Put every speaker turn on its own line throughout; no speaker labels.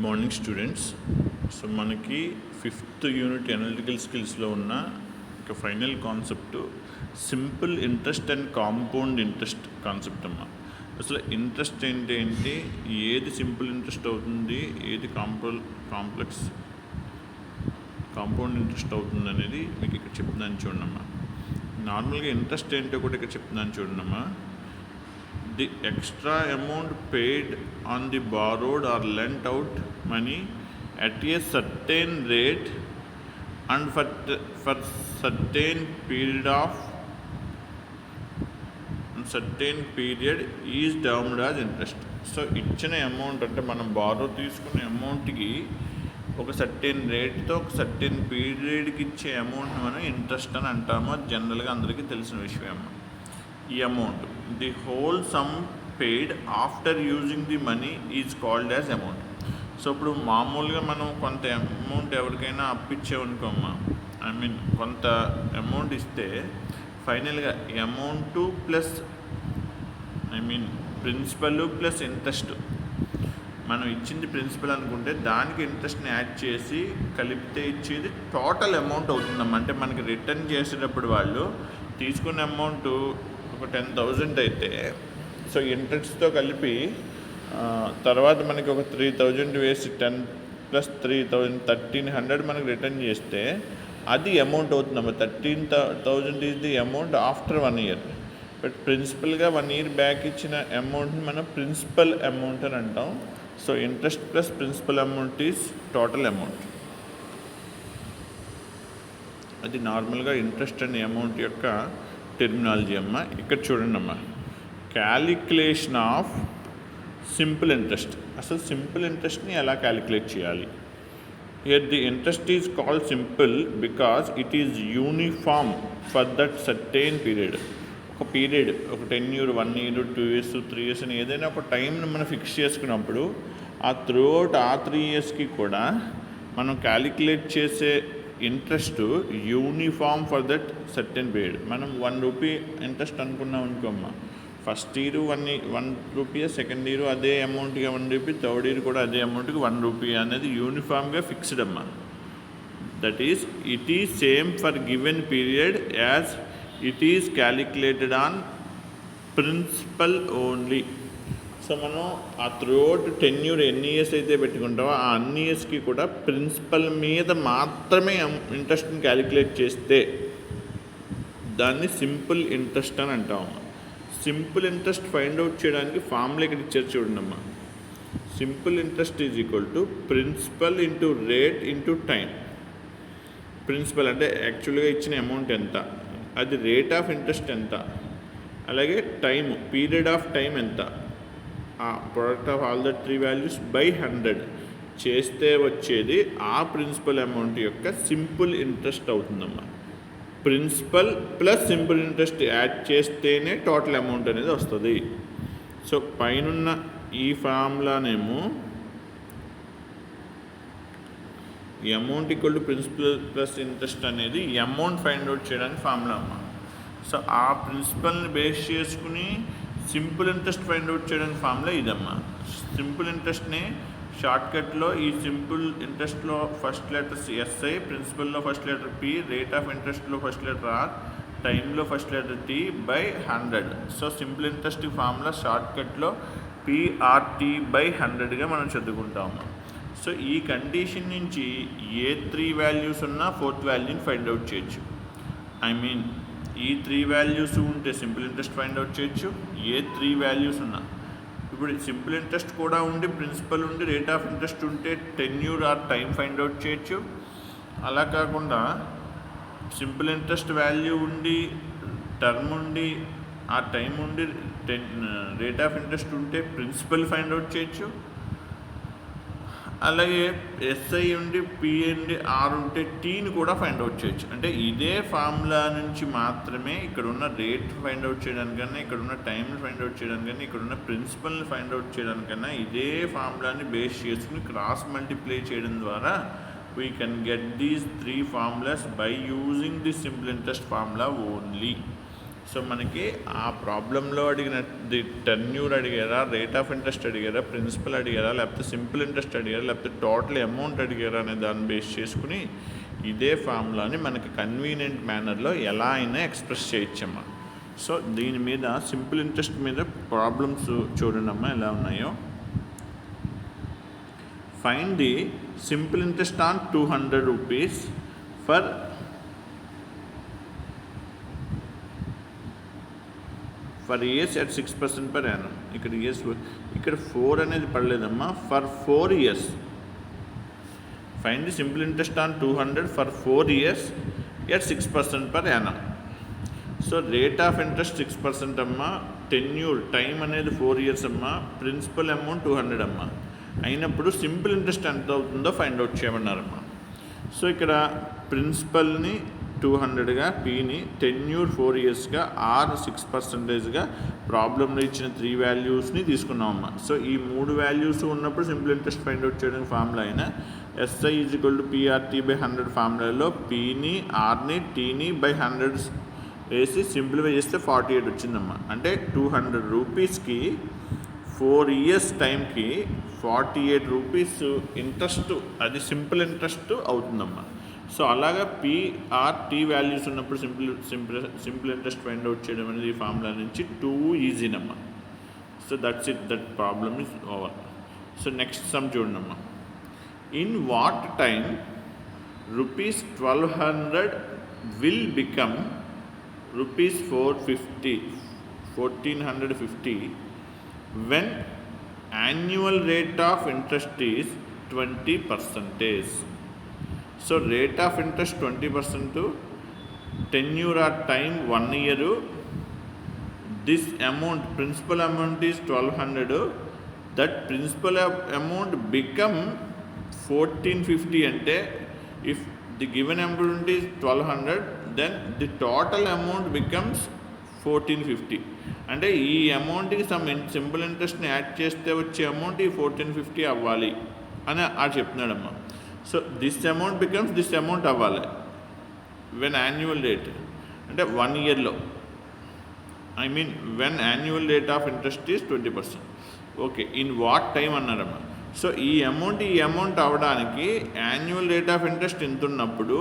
Good morning students. So మనకి 5th unit analytical స్కిల్స్లో ఉన్న ఒక final concept simple interest and compound interest concept అమ్మా. అసలు ఇంట్రెస్ట్ ఏంటి, ఏది సింపుల్ ఇంట్రెస్ట్ అవుతుంది, ఏది కాంప్లెక్స్ కాంపౌండ్ ఇంట్రెస్ట్ అవుతుంది అనేది మీకు ఇక్కడ చెప్తున్నాను చూడమ్మా. నార్మల్గా ఇంట్రెస్ట్ ఏంటో కూడా ఇక్కడ చెప్తున్నాను చూడమ్మా. The extra amount paid on the borrowed or lent out money at a certain rate and for certain period is termed as interest. So ఇచ్చిన అమౌంట్ అంటే మనం బారో తీసుకున్న అమౌంట్కి ఒక సర్టెన్ రేట్తో ఒక సర్టెన్ పీరియడ్కి ఇచ్చే అమౌంట్ మనం ఇంట్రెస్ట్ అని అంటాము. జనరల్గా అందరికీ తెలిసిన విషయం. ఈ amount the whole some paid after using the money is called as amount. So ఇప్పుడు మామూలుగా మనం కొంత అమౌంట్ ఎవరికైనా అప్పిచ్చామనుకోమ్మా, కొంత అమౌంట్ ఇస్తే ఫైనల్గా amount plus principal plus interest, మనం ఇచ్చింది ప్రిన్సిపల్ అనుకుంటే దానికి ఇంట్రెస్ట్ని యాడ్ చేసి కలిపితే ఇచ్చేది టోటల్ అమౌంట్ అవుతుందమ్మా. అంటే మనకి రిటర్న్ చేసేటప్పుడు వాళ్ళు తీసుకున్న అమౌంట్ ఒక 10,000 అయితే, సో ఇంట్రెస్ట్తో కలిపి తర్వాత మనకి ఒక 3,000 వేసి 10 + 3,000 1,300 మనకి రిటర్న్ చేస్తే అది అమౌంట్ అవుతుందమ్మా. 13,000 is the amount after 1 year. But ప్రిన్సిపల్గా 1 ఇయర్ బ్యాక్ ఇచ్చిన అమౌంట్ని మనం ప్రిన్సిపల్ అమౌంట్ అని అంటాం. So interest plus principal amount is total amount. అది నార్మల్గా ఇంట్రెస్ట్ అనే అమౌంట్ యొక్క టెర్మినాలజీ అమ్మ. ఇక్కడ చూడండి అమ్మా, క్యాలిక్యులేషన్ ఆఫ్ సింపుల్ ఇంట్రెస్ట్. అసలు సింపుల్ ఇంట్రెస్ట్ని ఎలా క్యాలిక్యులేట్ చేయాలి? Here the interest is called simple because it is uniform for that certain period. ఒక పీరియడ్, ఒక 10 years 1 year 2 years 3 years అని ఏదైనా ఒక టైంని మనం ఫిక్స్ చేసుకున్నప్పుడు ఆ త్రూఅవుట్ ఆ 3 yearsకి కూడా మనం క్యాలిక్యులేట్ చేసే interest uniform for that certain period. మనం 1 rupee ఇంట్రెస్ట్ అనుకున్నాం అనుకోమ్మా, first year 1 rupee, second year అదే అమౌంట్గా 1 rupee, థర్డ్ ఇయర్ కూడా అదే అమౌంట్కి 1 rupee అనేది యూనిఫామ్గా ఫిక్స్డ్ అమ్మా. That is it is same for given period as it is calculated on principal only. So మనం ఆ త్రూఅవుట్ 10 years ఎన్ని ఇయర్స్ అయితే పెట్టుకుంటామో ఆ అన్ని ఇయర్స్కి కూడా ప్రిన్సిపల్ మీద మాత్రమే ఇంట్రెస్ట్ని క్యాలిక్యులేట్ చేస్తే దాన్ని సింపుల్ ఇంట్రెస్ట్ అని అంటామమ్మా. సింపుల్ ఇంట్రెస్ట్ ఫైండ్ అవుట్ చేయడానికి ఫార్ములా ఇక్కడ ఇచ్చారు చూడండమ్మా. Simple interest is equal to principal into rate into time. Principal అంటే యాక్చువల్గా ఇచ్చిన అమౌంట్ ఎంత, అది రేట్ ఆఫ్ ఇంట్రెస్ట్ ఎంత, అలాగే టైము పీరియడ్ ఆఫ్ టైం ఎంత, ఆ product of all the 3 values by 100 చేస్తే వచ్చేది ఆ ప్రిన్సిపల్ అమౌంట్ యొక్క సింపుల్ ఇంట్రెస్ట్ అవుతుందమ్మా. Principal plus simple interest add చేస్తేనే టోటల్ అమౌంట్ అనేది వస్తుంది. సో పైనున్న ఈ ఫార్ములానేమో ఈ amount equal to principal plus interest అనేది అమౌంట్ ఫైండ్ అవుట్ చేయడానికి ఫార్ములా అమ్మా. సో ఆ ప్రిన్సిపల్ని బేస్ చేసుకుని సింపుల్ ఇంట్రెస్ట్ ఫైండ్ అవుట్ చేయడానికి ఫార్ములా ఇదమ్మా. సింపుల్ ఇంట్రెస్ట్ని షార్ట్కట్లో ఈ సింపుల్ ఇంట్రెస్ట్లో first letter SI, ప్రిన్సిపల్లో first letter P, rate of ఇంట్రెస్ట్లో ఫస్ట్ లెటర్ ఆర్, టైంలో first letter T by 100. So simple interest formula షార్ట్కట్లో పిఆర్టీ బై 100గా మనం చదువుకుంటాము. సో ఈ కండిషన్ నుంచి ఏ 3 values ఉన్నా 4th వాల్యూని ఫైండ్ అవుట్ చేయొచ్చు. ఈ 3 values ఉంటే సింపుల్ ఇంట్రెస్ట్ ఫైండ్ అవుట్ చేయొచ్చు. ఏ 3 values ఉన్నా, ఇప్పుడు సింపుల్ ఇంట్రెస్ట్ కూడా ఉండి ప్రిన్సిపల్ ఉండి రేట్ ఆఫ్ ఇంట్రెస్ట్ ఉంటే tenure or time find out చేయొచ్చు. అలా కాకుండా సింపుల్ ఇంట్రెస్ట్ వాల్యూ ఉండి టర్మ్ ఉండి ఆ టైం ఉండి రేట్ ఆఫ్ ఇంట్రెస్ట్ ఉంటే ప్రిన్సిపల్ ఫైండ్ అవుట్ చేయొచ్చు. అలాగే ఎస్ఐ ఉండి పి ఉండి ఆర్ ఉంటే టీని కూడా ఫైండ్ అవుట్ చేయొచ్చు. అంటే ఇదే ఫార్ములా నుంచి మాత్రమే ఇక్కడ ఉన్న రేట్ ఫైండ్ అవుట్ చేయడానికన్నా, ఇక్కడ ఉన్న టైంని ఫైండ్ అవుట్ చేయడానికన్నా, ఇక్కడ ఉన్న ప్రిన్సిపల్ని ఫైండ్ అవుట్ చేయడానికన్నా ఇదే ఫార్ములాని బేస్ చేసుకుని క్రాస్ మల్టిప్లై చేయడం ద్వారా we can get these 3 formulas by using the simple interest formula only. So మనకి ఆ ప్రాబ్లంలో అడిగిన టెన్యూర్ అడిగారా, రేట్ ఆఫ్ ఇంట్రెస్ట్ అడిగారా, ప్రిన్సిపల్ అడిగారా, లేకపోతే సింపుల్ ఇంట్రెస్ట్ అడిగారా, లేకపోతే టోటల్ అమౌంట్ అడిగారా అనే దాన్ని బేస్ చేసుకుని ఇదే ఫార్ములాని మనకి కన్వీనియంట్ మేనర్లో ఎలా అయినా ఎక్స్ప్రెస్ చేయొచ్చమ్మా. సో దీని మీద సింపుల్ ఇంట్రెస్ట్ మీద ప్రాబ్లమ్స్ చూడండమ్మా ఎలా ఉన్నాయో. Find the simple interest on 200 rupees for years at 6% per annum. ఇక్కడ ఇయర్స్, ఇక్కడ 4 అనేది పడలేదమ్మా, for 4 years. Find the simple interest on 200 for 4 years at 6% per annum. So rate of interest 6% అమ్మా, tenure time అనేది 4 years అమ్మా, principal amount 200 అమ్మా. అయినప్పుడు simple interest ఎంత అవుతుందో ఫైండ్ అవుట్ చేయమన్నారమ్మా. సో ఇక్కడ ప్రిన్సిపల్ని 200గా, పీని టెన్యూర్ 4 yearsగా, ఆర్ 6%గా ప్రాబ్లంలో ఇచ్చిన 3 వాల్యూస్ని తీసుకున్నామమ్మా. సో ఈ 3 వాల్యూస్ ఉన్నప్పుడు సింపుల్ ఇంట్రెస్ట్ ఫైండ్ అవుట్ చేయడానికి ఫార్ములా అయినా SI = PRT/100 ఫార్ములాలో పీని, ఆర్ని, టీని బై 100 వేసి సింప్లిఫై చేస్తే 48 వచ్చిందమ్మా. అంటే 200 రూపీస్కి 4 years టైంకి 48 రూపీస్ ఇంట్రెస్ట్, అది సింపుల్ ఇంట్రెస్ట్ అవుతుందమ్మా. సో అలాగా PRT వాల్యూస్ ఉన్నప్పుడు సింపుల్ ఇంట్రెస్ట్ ఫైండ్ అవుట్ చేయడం అనేది ఈ ఫార్ములా నుంచి టూ ఈజీనమ్మా. So that's it, that problem is over. So next sum చూడండమ్మా. In what time ₹1200 will become ₹1450 when annual rate of interest is 20%. So rate of interest 20%, tenure or time 1 year, this amount, principal amount is 1200, that principal amount become 1450 ante if the given amount is 1200 then the total amount becomes 1450. అంటే ఈ అమౌంట్కి sum simple ఇంట్రెస్ట్ని add చేస్తే వచ్చే amount ఈ 1450 అవ్వాలి అని చెప్తున్నాడమ్మా. So this amount becomes this amount అవ్వాలి వెన్ యాన్యువల్ రేట్ అంటే 1 yearలో, I mean when annual rate of interest is 20%. Okay, in what time అన్నారమ్మా. సో ఈ అమౌంట్ అవ్వడానికి యాన్యువల్ రేట్ ఆఫ్ ఇంట్రెస్ట్ ఎంత ఉన్నప్పుడు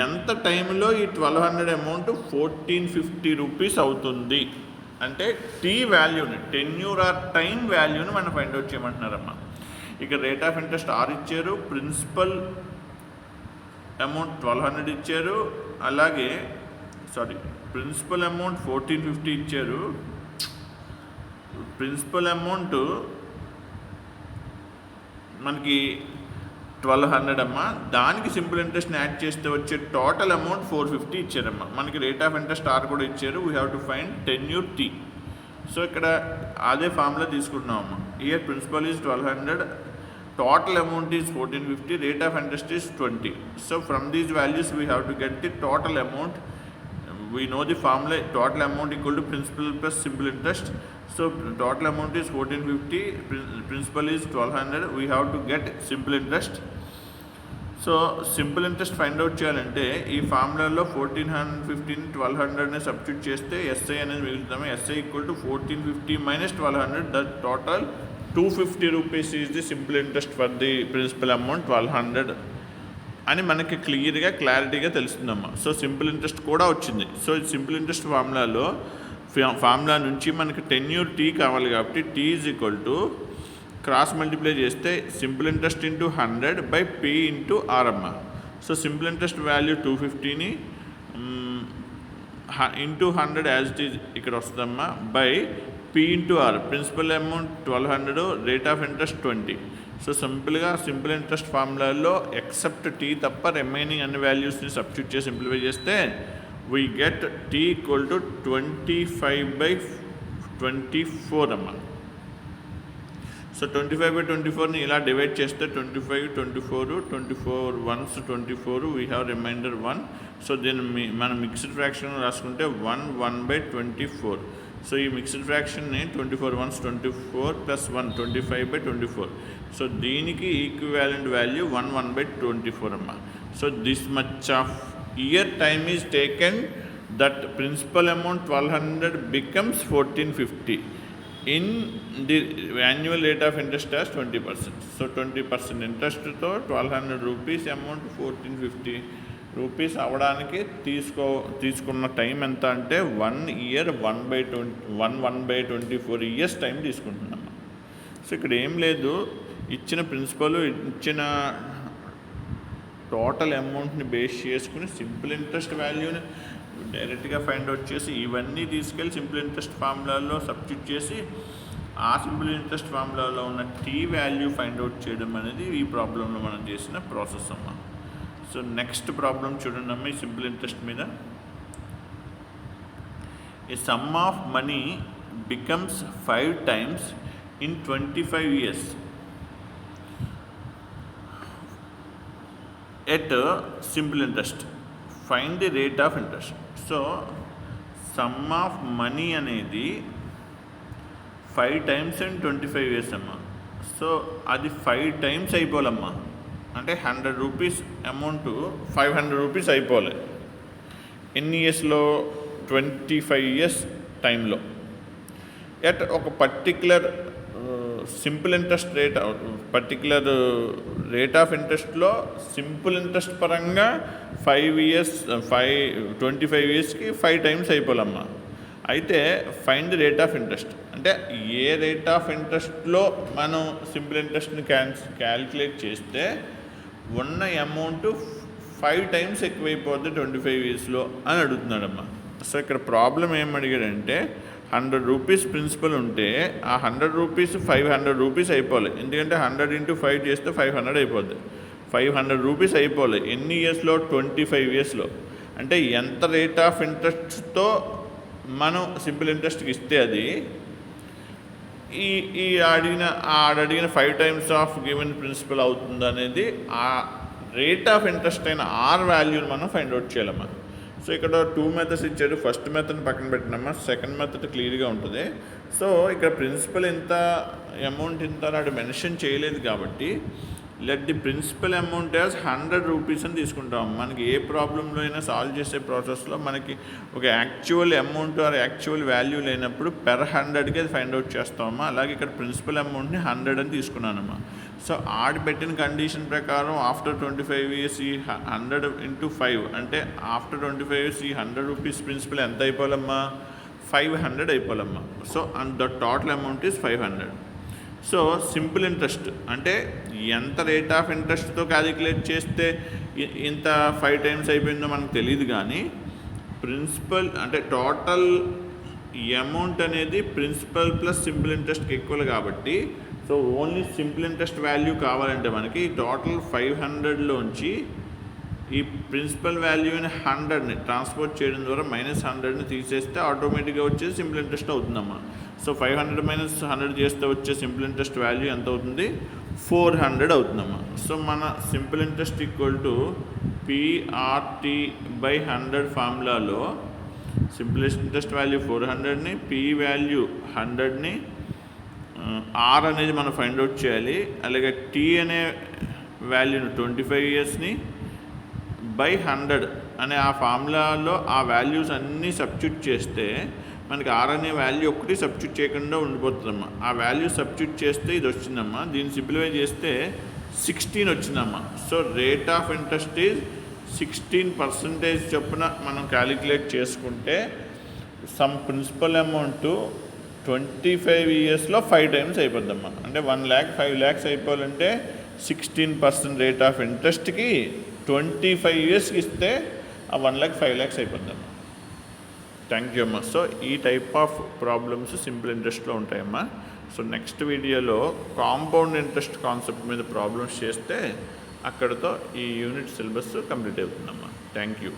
ఎంత టైంలో ఈ 1200 అమౌంట్ 1450 రూపీస్ అవుతుంది అంటే టీ వాల్యూని, టెన్యూర్ ఆర్ టైం వాల్యూని మనం ఫైండ్ అవుట్ చేయమంటున్నారమ్మా. ఇక రేట్ ఆఫ్ ఇంట్రెస్ట్ ఆర్ ఇచ్చారు, ప్రిన్సిపల్ అమౌంట్ 1200 ఇచ్చారు, అలాగే ప్రిన్సిపల్ అమౌంట్ 1450 ఇచ్చారు. ప్రిన్సిపల్ అమౌంట్ మనకి 1200 అమ్మా, దానికి సింపుల్ ఇంట్రెస్ట్ని యాడ్ చేస్తే వచ్చే టోటల్ అమౌంట్ 450 ఇచ్చారమ్మా. మనకి రేట్ ఆఫ్ ఇంట్రెస్ట్ ఆర్ కూడా ఇచ్చారు, we have to find tenure T. So ఇక్కడ అదే ఫార్ములా తీసుకుంటున్నామమ్మా. Year principal is 1200, total amount is 1450, rate of interest is 20. So from these values we have to get the total amount. We know the formula, total amount equal to principal plus simple interest. So total amount is 1450, principal is 1200, we have to get simple interest. So simple interest find out చేయాలంటే ఈ ఫార్ములాలో 1450 1200ని substitute చేస్తే SI అనేది మిగులుతాము. SI = 1450 - 1200, that total 250 rupees is the simple interest for the principal amount 1200 అని మనకి క్లారిటీగా తెలుస్తుందమ్మా. సో సింపుల్ ఇంట్రెస్ట్ కూడా వచ్చింది. సో సింపుల్ ఇంట్రెస్ట్ ఫార్ములా నుంచి మనకి టెన్యూర్ టీ కావాలి కాబట్టి T is equal to cross multiply చేస్తే simple interest into 100 by P into R అమ్మ. సో సింపుల్ ఇంట్రెస్ట్ వాల్యూ 250ని ఇంటూ 100 యాజ్ ఇట్ ఈజ్ ఇక్కడ వస్తుందమ్మా by P into R. Principal amount 1200, rate of interest 20. So సింపుల్గా simple interest ఫార్ములాలో except T తప్ప remaining అన్ని వాల్యూస్ని సబ్స్టిట్యూట్ చేసి సింప్లిఫై చేస్తే we get T equal to 25/24 అమ్మ. సో 25/24ని ఇలా డివైడ్ చేస్తే 25, 24, 24 1s 24, we have reminder 1. So దీన్ని మనం మిక్స్డ్ ఫ్రాక్షన్ రాసుకుంటే 1/24. సో ఈ మిక్స్డ్ ఫ్రాక్షన్ని 24 1s 24 ప్లస్ 1 25/24. సో దీనికి ఈక్వివాలెంట్ వాల్యూ 1/24 అమ్మ. So this much of year time is taken that principal amount 1200 becomes 1450 in the annual rate of interest as 20%. So 20% ఇంట్రెస్ట్తో 1200 rupees amount 1450 rupees అవ్వడానికి తీసుకున్న time ఎంత అంటే 1 year 1/24 years time తీసుకుంటున్నాము. So ఇక్కడ ఏం లేదు, ఇచ్చిన ప్రిన్సిపల్ ఇచ్చిన టోటల్ అమౌంట్ని బేస్ చేసుకుని సింపుల్ ఇంట్రెస్ట్ వాల్యూని డైరెక్ట్గా ఫైండ్ అవుట్ చేసి ఇవన్నీ తీసుకెళ్ళి సింపుల్ ఇంట్రెస్ట్ ఫార్ములాలో సబ్స్టిట్యూట్ చేసి ఆ సింపుల్ ఇంట్రెస్ట్ ఫార్ములాలో ఉన్న టీ వాల్యూ ఫైండ్ అవుట్ చేయడం అనేది ఈ ప్రాబ్లంలో మనం చేసిన ప్రాసెస్ అమ్మ. సో నెక్స్ట్ ప్రాబ్లం చూడండి అమ్మ, ఈ సింపుల్ ఇంట్రెస్ట్ మీద. A sum of money becomes 5 times in 25 years at simple interest. Find the rate of interest. So some of money అనేది 5 times in 25 years అమ్మా. సో అది 5 times అయిపోవాలమ్మా. అంటే 100 rupees amount 500 rupees అయిపోవాలి. ఎన్ని ఇయర్స్లో? 25 years టైంలో. At ఒక particular simple interest rate, particular rate of ఇంట్రెస్ట్లో సింపుల్ ఇంట్రెస్ట్ పరంగా 25 yearsకి 5 times అయిపోవాలమ్మా. అయితే find the rate of interest అంటే ఏ రేట్ ఆఫ్ ఇంట్రెస్ట్లో మనం సింపుల్ ఇంట్రెస్ట్ని క్యాల్కులేట్ చేస్తే ఉన్న అమౌంట్ 5 times ఎక్కువైపోద్ది 25 yearsలో అని అడుగుతున్నాడమ్మా. సో ఇక్కడ ప్రాబ్లం ఏం అడిగాడంటే 100 రూపీస్ ప్రిన్సిపల్ ఉంటే ఆ 100 రూపీస్ 500 రూపీస్ అయిపోవాలి. ఎందుకంటే 100 × 5 చేస్తే 500 అయిపోద్ది. 500 రూపీస్ అయిపోవాలి. ఎన్ని ఇయర్స్లో? 25 yearsలో. అంటే ఎంత రేట్ ఆఫ్ ఇంట్రెస్ట్తో మనం సింపుల్ ఇంట్రెస్ట్కి ఇస్తే అది ఈ అడిగిన 5 times ఆఫ్ గివెన్ ప్రిన్సిపల్ అవుతుంది అనేది ఆ రేట్ ఆఫ్ ఇంట్రెస్ట్ అయిన ఆర్ వాల్యూని మనం ఫైండ్ అవుట్ చేయాలమ్మా. సో ఇక్కడ 2 methods ఇచ్చాడు. ఫస్ట్ మెథడ్ పక్కన పెట్టినమ్మా, సెకండ్ మెథడ్ క్లియర్గా ఉంటుంది. సో ఇక్కడ ప్రిన్సిపల్ ఎంత అమౌంట్ ఇంత నాడు మెన్షన్ చేయలేదు కాబట్టి let the principal amount as 100 rupees అని తీసుకుంటాం. మనకి ఏ ప్రాబ్లంలో అయినా సాల్వ్ చేసే ప్రాసెస్లో మనకి ఒక actual amount are actual value లేనప్పుడు పెర్ 100కి అది ఫైండ్ అవుట్ చేస్తామమ్మా. అలాగే ఇక్కడ ప్రిన్సిపల్ అమౌంట్ని 100 అని తీసుకున్నానమ్మా. సో పెట్టిన కండిషన్ ప్రకారం ఆఫ్టర్ 25 years ఈ 100 × 5 అంటే ఆఫ్టర్ 25 years ఈ 100 రూపీస్ ప్రిన్సిపల్ ఎంత అయిపోవాలమ్మా? 500 అయిపోవాలమ్మా. So and the total amount is 500. So simple interest అంటే ఎంత రేట్ ఆఫ్ ఇంట్రెస్ట్తో క్యాలిక్యులేట్ చేస్తే ఇంత 5 times అయిపోయిందో మనకు తెలియదు, కానీ ప్రిన్సిపల్ అంటే టోటల్ అమౌంట్ అనేది ప్రిన్సిపల్ ప్లస్ సింపుల్ ఇంట్రెస్ట్కి ఈక్వల్ కాబట్టి so only simple interest value కావాలంటే మనకి టోటల్ 500లోంచి ఈ ప్రిన్సిపల్ వాల్యూని 100ని ట్రాన్స్పోర్ట్ చేయడం ద్వారా -100ని తీసేస్తే ఆటోమేటిక్గా వచ్చేది సింపుల్ ఇంట్రెస్ట్ అవుతుందమ్మా. సో 500 - 100 చేస్తే వచ్చే సింపుల్ ఇంట్రెస్ట్ వాల్యూ ఎంత అవుతుంది? 400 అవుతుందమ్మా. సో మన simple interest equal to PRT/100 ఫార్ములాలో సింపుల్ ఇంట్రెస్ట్ వాల్యూ 400ని, P వాల్యూ 100ని, ఆర్ అనేది మనం ఫైండ్ అవుట్ చేయాలి. అలాగే టీ అనే వాల్యూని 25 yearsని /100 అనే ఆ ఫార్ములాలో ఆ వాల్యూస్ అన్నీ సబ్స్టిట్యూట్ చేస్తే మనకి ఆర్ అనే వాల్యూ ఒకటి సబ్స్టిట్యూట్ చేయకుండా ఉండిపోతుందమ్మా. ఆ వాల్యూ సబ్స్టిట్యూట్ చేస్తే ఇది వచ్చిందమ్మా. దీన్ని సింప్లిఫై చేస్తే 16 వచ్చిందమ్మా. So rate of interest is 16% చొప్పున మనం క్యాలిక్యులేట్ చేసుకుంటే సమ్ ప్రిన్సిపల్ అమౌంట్ 25 yearsలో 5 times అయిపోద్దమ్మా. అంటే 1 lakh 5 lakhs అయిపోవాలంటే 16% రేట్ ఆఫ్ ఇంట్రెస్ట్కి 25 yearsకి ఇస్తే ఆ 1 lakh 5 lakhs అయిపోద్దమ్మా. థ్యాంక్ యూ అమ్మా. సో ఈ టైప్ ఆఫ్ ప్రాబ్లమ్స్ సింపుల్ ఇంట్రెస్ట్లో ఉంటాయమ్మా. సో నెక్స్ట్ వీడియోలో కాంపౌండ్ ఇంట్రెస్ట్ కాన్సెప్ట్ మీద ప్రాబ్లమ్స్ చేస్తే అక్కడితో ఈ యూనిట్ సిలబస్ కంప్లీట్ అవుతుందమ్మా. Thank you.